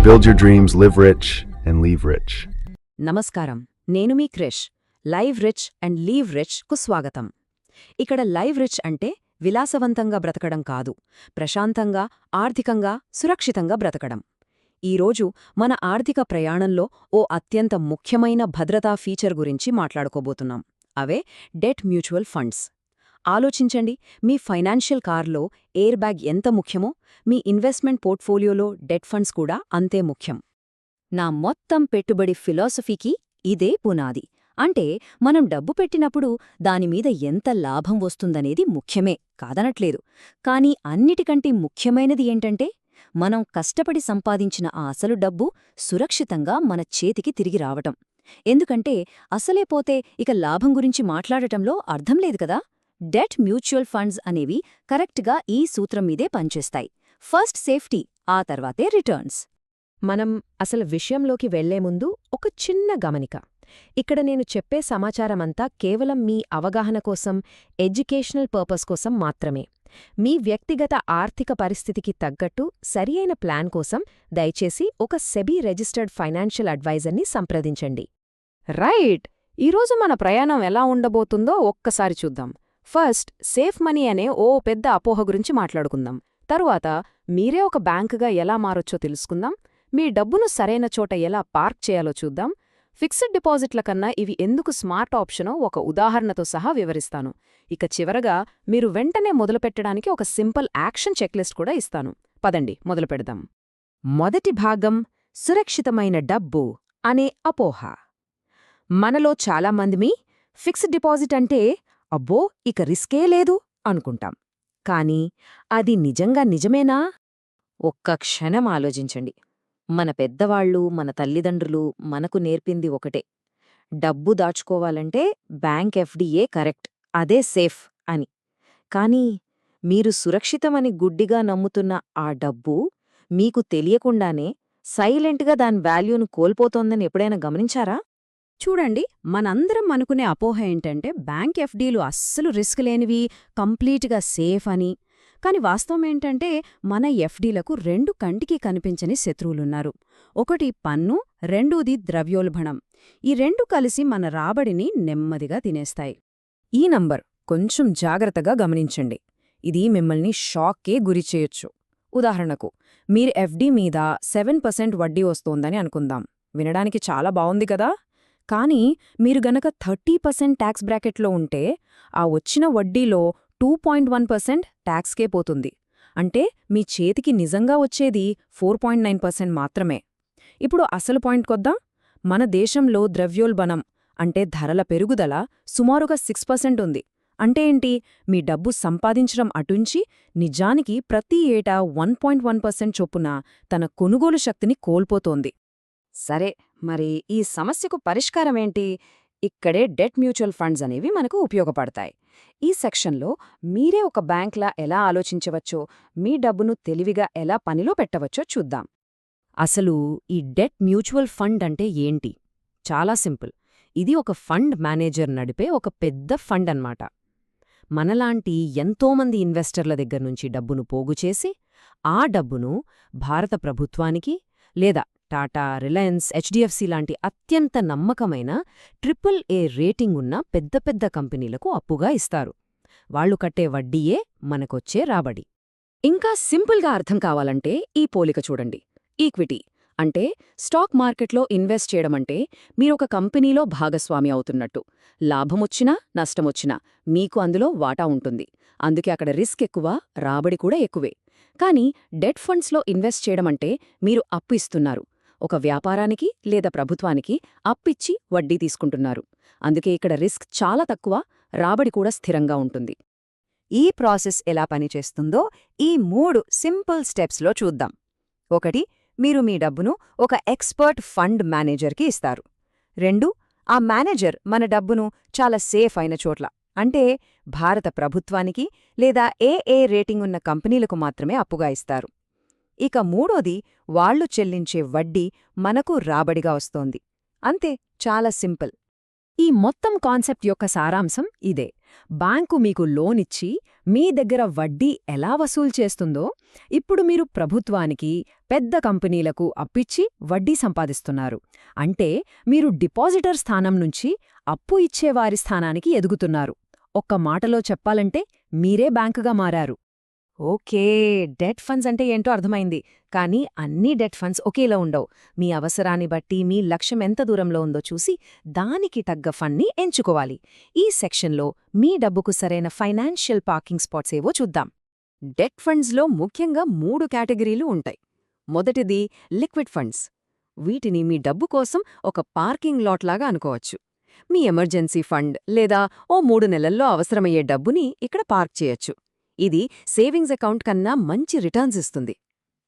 Build your dreams, live rich, and leave rich. నమస్కారం, నేను మీ Krish. Live rich and leave rich కు స్వాగతం. ఇక్కడ లైవ్ రిచ్ అంటే విలాసవంతంగా బ్రతకడం కాదు, ప్రశాంతంగా, ఆర్థికంగా, సురక్షితంగా బ్రతకడం. ఈరోజు మన ఆర్థిక ప్రయాణంలో ఓ అత్యంత ముఖ్యమైన భద్రతా ఫీచర్ గురించి మాట్లాడుకోబోతున్నాం. అవే డెట్ మ్యూచువల్ ఫండ్స్. ఆలోచించండి, మీ ఫైనాన్షియల్ కార్లో ఎయిర్ బ్యాగ్ ఎంత ముఖ్యమో, మీ ఇన్వెస్ట్మెంట్ పోర్ట్ఫోలియోలో డెట్ ఫండ్స్ కూడా అంతే ముఖ్యం. నా మొత్తం పెట్టుబడి ఫిలాసఫీకి ఇదే పునాది. అంటే మనం డబ్బు పెట్టినప్పుడు దానిమీద ఎంత లాభం వస్తుందనేది ముఖ్యమే, కాదనట్లేదు. కానీ అన్నిటికంటే ముఖ్యమైనది ఏంటంటే, మనం కష్టపడి సంపాదించిన ఆ అసలు డబ్బు సురక్షితంగా మన చేతికి తిరిగి రావటం. ఎందుకంటే అసలే పోతే ఇక లాభం గురించి మాట్లాడటంలో అర్థం లేదు కదా. డెట్ మ్యూచువల్ ఫండ్స్ అనేవి కరెక్ట్గా ఈ సూత్రం మీదే పనిచేస్తాయి. ఫస్ట్ సేఫ్టీ, ఆ తర్వాతే రిటర్న్స్. మనం అసలు విషయంలోకి వెళ్లే ముందు ఒక చిన్న గమనిక. ఇక్కడ నేను చెప్పే సమాచారమంతా కేవలం మీ అవగాహన కోసం, ఎడ్యుకేషనల్ పర్పస్ కోసం మాత్రమే. మీ వ్యక్తిగత ఆర్థిక పరిస్థితికి తగ్గట్టు సరియైన ప్లాన్ కోసం దయచేసి ఒక సెబీ రిజిస్టర్డ్ ఫైనాన్షియల్ అడ్వైజర్ని సంప్రదించండి. రైట్, ఈరోజు మన ప్రయాణం ఎలా ఉండబోతుందో ఒక్కసారి చూద్దాం. ఫస్ట్, సేఫ్ మనీ అనే ఓ పెద్ద అపోహ గురించి మాట్లాడుకుందాం. తరువాత మీరే ఒక బ్యాంకుగా ఎలా మారొచ్చో తెలుసుకుందాం. మీ డబ్బును సరైన చోట ఎలా పార్క్ చేయాలో చూద్దాం. ఫిక్స్డ్ డిపాజిట్ల కన్నా ఇవి ఎందుకు స్మార్ట్ ఆప్షనో ఒక ఉదాహరణతో సహా వివరిస్తాను. ఇక చివరగా మీరు వెంటనే మొదలుపెట్టడానికి ఒక సింపుల్ యాక్షన్ చెక్లిస్ట్ కూడా ఇస్తాను. పదండి, మొదలుపెడదాం. మొదటి భాగం, సురక్షితమైన డబ్బు అనే అపోహ. మనలో చాలామందిమి ఫిక్స్డ్ డిపాజిట్ అంటే అబ్బో ఇక రిస్కే లేదు అనుకుంటాం. కానీ అది నిజంగా నిజమేనా? ఒక్క క్షణం ఆలోచించండి. మన పెద్దవాళ్లు, మన తల్లిదండ్రులు మనకు నేర్పింది ఒకటే: డబ్బు దాచుకోవాలంటే బ్యాంక్ ఎఫ్డీయే కరెక్ట్, అదే సేఫ్ అని. కానీ మీరు సురక్షితమని గుడ్డిగా నమ్ముతున్న ఆ డబ్బు మీకు తెలియకుండానే సైలెంట్గా దాని వాల్యూను కోల్పోతోందని ఎప్పుడైనా గమనించారా? చూడండి, మనందరం అనుకునే అపోహ ఏంటంటే బ్యాంక్ ఎఫ్డీలు అస్సలు రిస్క్ లేనివి, కంప్లీట్గా సేఫ్ అని. కాని వాస్తవం ఏంటంటే మన ఎఫ్డీలకు రెండు కంటికి కనిపించని శత్రువులున్నారు. ఒకటి పన్ను, రెండోది ద్రవ్యోల్బణం. ఈ రెండు కలిసి మన రాబడిని నెమ్మదిగా తినేస్తాయి. ఈ నంబర్ కొంచెం జాగ్రత్తగా గమనించండి. ఇది మిమ్మల్ని షాక్కే గురిచేయొచ్చు. ఉదాహరణకు, మీరు ఎఫ్డీ మీద 7% వడ్డీ వస్తోందని అనుకుందాం. వినడానికి చాలా బావుంది కదా. కానీ మీరు గనక 30% ట్యాక్స్ బ్రాకెట్లో ఉంటే ఆ వచ్చిన వడ్డీలో 2.1% ట్యాక్స్కే పోతుంది. అంటే మీ చేతికి నిజంగా వచ్చేది 4.9% మాత్రమే. ఇప్పుడు అసలు పాయింట్కొద్దాం. మన దేశంలో ద్రవ్యోల్బణం అంటే ధరల పెరుగుదల సుమారుగా 6% ఉంది. అంటే ఏంటి? మీ డబ్బు సంపాదించడం అటుంచి నిజానికి ప్రతి ఏటా 1.1% చొప్పున తన కొనుగోలు శక్తిని కోల్పోతోంది. సరే, మరి ఈ సమస్యకు పరిష్కారమేంటి? ఇక్కడే డెట్ మ్యూచువల్ ఫండ్స్ అనేవి మనకు ఉపయోగపడతాయి. ఈ సెక్షన్లో మీరే ఒక బ్యాంక్లా ఎలా ఆలోచించవచ్చో, మీ డబ్బును తెలివిగా ఎలా పనిలో పెట్టవచ్చో చూద్దాం. అసలు ఈ డెట్ మ్యూచువల్ ఫండ్ అంటే ఏంటి? చాలా సింపుల్. ఇది ఒక ఫండ్ మేనేజర్ నడిపే ఒక పెద్ద ఫండ్ అన్నమాట. మనలాంటి ఎంతోమంది ఇన్వెస్టర్ల దగ్గర్నుంచి డబ్బును పోగుచేసి ఆ డబ్బును భారత ప్రభుత్వానికి లేదా టాటా, రిలయన్స్, హెచ్డిఎఫ్సి లాంటి అత్యంత నమ్మకమైన AAA రేటింగ్ ఉన్న పెద్ద పెద్ద కంపెనీలకు అప్పుగా ఇస్తారు. వాళ్లు కట్టే వడ్డీయే మనకొచ్చే రాబడి. ఇంకా సింపుల్గా అర్థం కావాలంటే ఈ పోలిక చూడండి. ఈక్విటీ అంటే స్టాక్ మార్కెట్లో ఇన్వెస్ట్ చేయడమంటే మీరొక కంపెనీలో భాగస్వామి అవుతున్నట్టు. లాభమొచ్చినా నష్టమొచ్చినా మీకు అందులో వాటా ఉంటుంది. అందుకే అక్కడ రిస్క్ ఎక్కువ, రాబడి కూడా ఎక్కువే. కానీ డెట్ ఫండ్స్లో ఇన్వెస్ట్ చేయడమంటే మీరు అప్పు ఇస్తున్నారు. ఒక వ్యాపారానికి లేదా ప్రభుత్వానికి అప్పిచ్చి వడ్డీ తీసుకుంటున్నారు. అందుకే ఇక్కడ రిస్క్ చాలా తక్కువ, రాబడి కూడా స్థిరంగా ఉంటుంది. ఈ ప్రాసెస్ ఎలా పనిచేస్తుందో ఈ 3 సింపుల్ స్టెప్స్లో చూద్దాం. 1. మీరు మీ డబ్బును ఒక ఎక్స్పర్ట్ ఫండ్ మేనేజర్కి ఇస్తారు. 2. ఆ మేనేజర్ మన డబ్బును చాలా సేఫ్ అయిన చోట్ల, అంటే భారత ప్రభుత్వానికి లేదా AA రేటింగ్ ఉన్న కంపెనీలకు మాత్రమే అప్పుగా ఇస్తారు. ఇక 3. వాళ్లు చెల్లించే వడ్డీ మనకు రాబడిగా వస్తోంది. అంతే, చాలా సింపుల్. ఈ మొత్తం కాన్సెప్ట్ యొక్క సారాంశం ఇదే: బ్యాంకు మీకు లోనిచ్చి మీ దగ్గర వడ్డీ ఎలా వసూలు చేస్తుందో ఇప్పుడు మీరు ప్రభుత్వానికి, పెద్ద కంపెనీలకు అప్పిచ్చి వడ్డీ సంపాదిస్తున్నారు. అంటే మీరు డిపాజిటర్ స్థానం నుంచి అప్పు ఇచ్చేవారి స్థానానికి ఎదుగుతున్నారు. ఒక్క మాటలో చెప్పాలంటే మీరే బ్యాంకుగా మారారు. ఓకే, డెట్ ఫండ్స్ అంటే ఏంటో అర్థమైంది. కానీ అన్ని డెట్ ఫండ్స్ ఒకేలా ఉండవు. మీ అవసరాన్ని బట్టి మీ లక్ష్యం ఎంత దూరంలో ఉందో చూసి దానికి తగ్గ ఫండ్ని ఎంచుకోవాలి. ఈ సెక్షన్లో మీ డబ్బుకు సరైన ఫైనాన్షియల్ పార్కింగ్ స్పాట్స్ ఏవో చూద్దాం. డెట్ ఫండ్స్లో ముఖ్యంగా 3 కేటగిరీలు ఉంటాయి. మొదటిది లిక్విడ్ ఫండ్స్. వీటిని మీ డబ్బు కోసం ఒక పార్కింగ్ లాట్లాగా అనుకోవచ్చు. మీ ఎమర్జెన్సీ ఫండ్ లేదా ఓ 3 నెలల్లో అవసరమయ్యే డబ్బుని ఇక్కడ పార్క్ చేయొచ్చు. ఇది సేవింగ్స్ అకౌంట్ కన్నా మంచి రిటర్న్స్ ఇస్తుంది.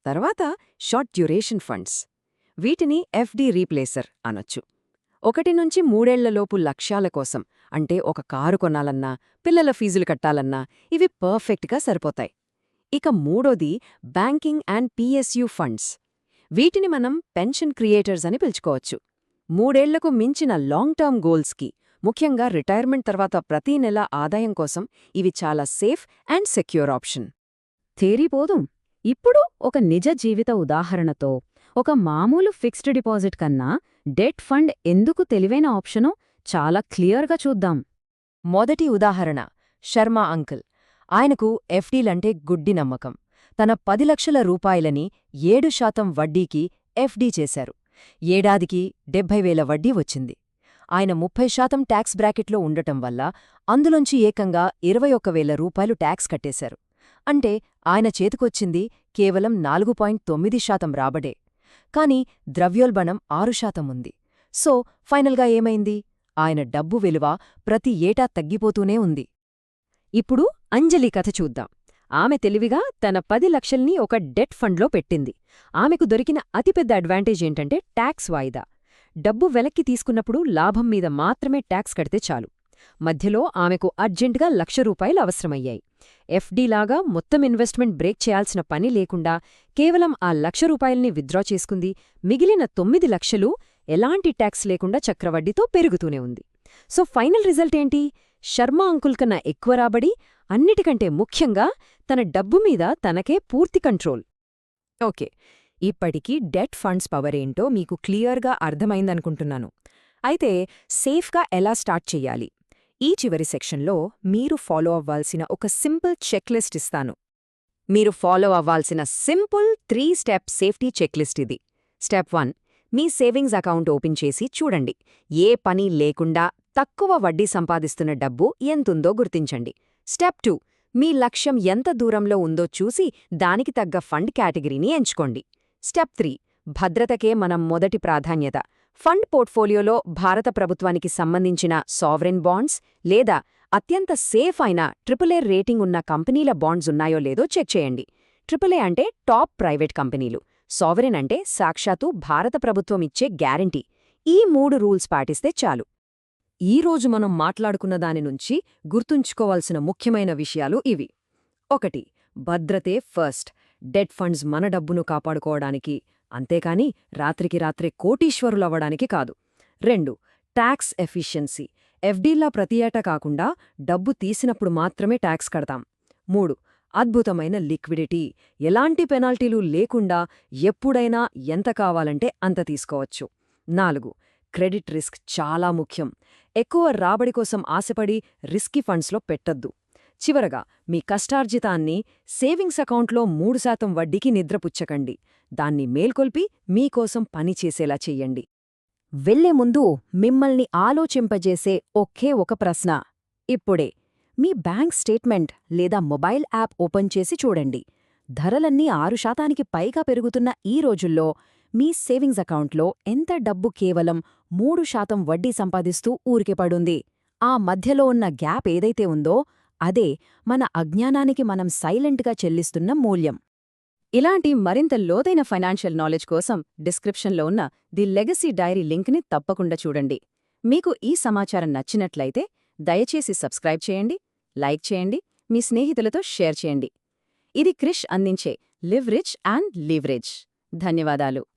తర్వాత షార్ట్ డ్యూరేషన్ ఫండ్స్. వీటిని ఎఫ్డి రీప్లేసర్ అనొచ్చు. 1 నుంచి 3 ఏళ్లలోపు లక్ష్యాల కోసం, అంటే ఒక కారు కొనాలన్నా, పిల్లల ఫీజులు కట్టాలన్నా ఇవి పర్ఫెక్ట్గా సరిపోతాయి. ఇక మూడోది బ్యాంకింగ్ అండ్ పిఎస్యు ఫండ్స్. వీటిని మనం పెన్షన్ క్రియేటర్స్ అని పిలుచుకోవచ్చు. 3 ఏళ్లకు మించిన లాంగ్ టర్మ్ గోల్స్కి, ముఖ్యంగా రిటైర్మెంట్ తర్వాత ప్రతీ నెల ఆదాయం కోసం ఇవి చాలా సేఫ్ అండ్ సెక్యూర్ ఆప్షన్. తేరిపోదు. ఇప్పుడు ఒక నిజ జీవిత ఉదాహరణతో ఒక మామూలు ఫిక్స్డ్ డిపాజిట్ కన్నా డెట్ ఫండ్ ఎందుకు తెలివైన ఆప్షనో చాలా క్లియర్గా చూద్దాం. మొదటి ఉదాహరణ శర్మా అంకుల్. ఆయనకు ఎఫ్డీలంటే గుడ్డి నమ్మకం. తన 10 లక్షల రూపాయలని 7% వడ్డీకి ఎఫ్డీ చేశారు. ఏడాదికి 70,000 వడ్డీ వచ్చింది. ఆయన 30% ట్యాక్స్ బ్రాకెట్లో ఉండటం వల్ల అందులోంచి ఏకంగా 21,000 రూపాయలు ట్యాక్స్ కట్టేశారు. అంటే ఆయన చేతికొచ్చింది కేవలం 4.9% రాబడే. కాని ద్రవ్యోల్బణం 6% ఉంది. సో ఫైనల్గా ఏమైంది? ఆయన డబ్బు విలువ ప్రతి ఏటా తగ్గిపోతూనే ఉంది. ఇప్పుడు అంజలి కథ చూద్దాం. ఆమె తెలివిగా తన 10 లక్షల్ని ఒక డెట్ ఫండ్లో పెట్టింది. ఆమెకు దొరికిన అతిపెద్ద అడ్వాంటేజ్ ఏంటంటే ట్యాక్స్ వాయిదా. డబ్బు వెనక్కి తీసుకున్నప్పుడు లాభం మీద మాత్రమే ట్యాక్స్ కడితే చాలు. మధ్యలో ఆమెకు అర్జెంటుగా 1,00,000 రూపాయలు అవసరమయ్యాయి. ఎఫ్డీలాగా మొత్తం ఇన్వెస్ట్మెంట్ బ్రేక్ చేయాల్సిన పని లేకుండా కేవలం ఆ 1,00,000 రూపాయల్ని విత్డ్రా చేసుకుంది. మిగిలిన 9 లక్షలు ఎలాంటి ట్యాక్స్ లేకుండా చక్రవడ్డీతో పెరుగుతూనే ఉంది. సో ఫైనల్ రిజల్ట్ ఏంటి? శర్మా అంకుల్ కన్నా ఎక్కువ రాబడి, అన్నిటికంటే ముఖ్యంగా తన డబ్బు మీద తనకే పూర్తి కంట్రోల్. ఓకే, ఇప్పటికీ డెట్ ఫండ్స్ పవరేంటో మీకు క్లియర్గా అర్థమైందనుకుంటున్నాను. అయితే సేఫ్గా ఎలా స్టార్ట్ చెయ్యాలి? ఈ చివరి సెక్షన్లో మీరు ఫాలో అవ్వాల్సిన ఒక సింపుల్ చెక్లిస్ట్ ఇస్తాను. మీరు ఫాలో అవ్వాల్సిన సింపుల్ 3 స్టెప్ సేఫ్టీ చెక్లిస్ట్ ఇది. స్టెప్ 1, మీ సేవింగ్స్ అకౌంట్ ఓపెన్ చేసి చూడండి. ఏ పని లేకుండా తక్కువ వడ్డీ సంపాదిస్తున్న డబ్బు ఎంతుందో గుర్తించండి. స్టెప్ 2, మీ లక్ష్యం ఎంత దూరంలో ఉందో చూసి దానికి తగ్గ ఫండ్ కేటగిరీని ఎంచుకోండి. స్టెప్ 3, భద్రతకే మనం మొదటి ప్రాధాన్యత. ఫండ్ పోర్ట్ఫోలియోలో భారత ప్రభుత్వానికి సంబంధించిన సావరెన్ బాండ్స్ లేదా అత్యంత సేఫ్ అయిన AAA రేటింగ్ ఉన్న కంపెనీల బాండ్స్ ఉన్నాయో లేదో చెక్ చేయండి. AAA అంటే టాప్ ప్రైవేట్ కంపెనీలు, సావరెన్ అంటే సాక్షాత్తు భారత ప్రభుత్వం ఇచ్చే గ్యారంటీ. ఈ 3 రూల్స్ పాటిస్తే చాలు. ఈరోజు మనం మాట్లాడుకున్న దాని నుంచి గుర్తుంచుకోవాల్సిన ముఖ్యమైన విషయాలు ఇవి. 1, భద్రతే ఫస్ట్. డెట్ ఫండ్స్ మన డబ్బును కాపాడుకోవడానికి, అంతేకాని రాత్రికి రాత్రే కోటీశ్వరులవ్వడానికి కాదు. 2, ట్యాక్స్ ఎఫిషియన్సీ. ఎఫ్డీలా ప్రతి ఏటా కాకుండా డబ్బు తీసినప్పుడు మాత్రమే ట్యాక్స్ కడతాం. 3, అద్భుతమైన లిక్విడిటీ. ఎలాంటి పెనాల్టీలు లేకుండా ఎప్పుడైనా ఎంత కావాలంటే అంత తీసుకోవచ్చు. 4, క్రెడిట్ రిస్క్ చాలా ముఖ్యం. ఎక్కువ రాబడి కోసం ఆశపడి రిస్కీ ఫండ్స్లో పెట్టొద్దు. చివరగా మీ కష్టార్జితాన్ని సేవింగ్స్ అకౌంట్లో 3% వడ్డీకి నిద్రపుచ్చకండి. దాన్ని మేల్కొల్పి మీకోసం పనిచేసేలా చెయ్యండి. వెళ్లే ముందు మిమ్మల్ని ఆలోచింపజేసే ఒకే ఒక ప్రశ్న. ఇప్పుడే మీ బ్యాంక్ స్టేట్మెంట్ లేదా మొబైల్ యాప్ ఓపెన్ చేసి చూడండి. ధరలన్నీ 6%కి పైగా పెరుగుతున్న ఈ రోజుల్లో మీ సేవింగ్స్ అకౌంట్లో ఎంత డబ్బు కేవలం 3% వడ్డీ సంపాదిస్తూ ఊరికే పడుంది? ఆ మధ్యలో ఉన్న గ్యాప్ ఏదైతే ఉందో అదే మన అజ్ఞానానికి మనం సైలెంట్గా చెల్లిస్తున్న మూల్యం. ఇలాంటి మరింత లోతైన ఫైనాన్షియల్ నాలెడ్జ్ కోసం డిస్క్రిప్షన్లో ఉన్న ది లెగసీ డైరీ లింక్ని తప్పకుండా చూడండి. మీకు ఈ సమాచారం నచ్చినట్లయితే దయచేసి సబ్స్క్రైబ్ చేయండి, లైక్ చేయండి, మీ స్నేహితులతో షేర్ చేయండి. ఇది క్రిష్ అందించే లివ్ రిచ్ అండ్ లీవరేజ్. ధన్యవాదాలు.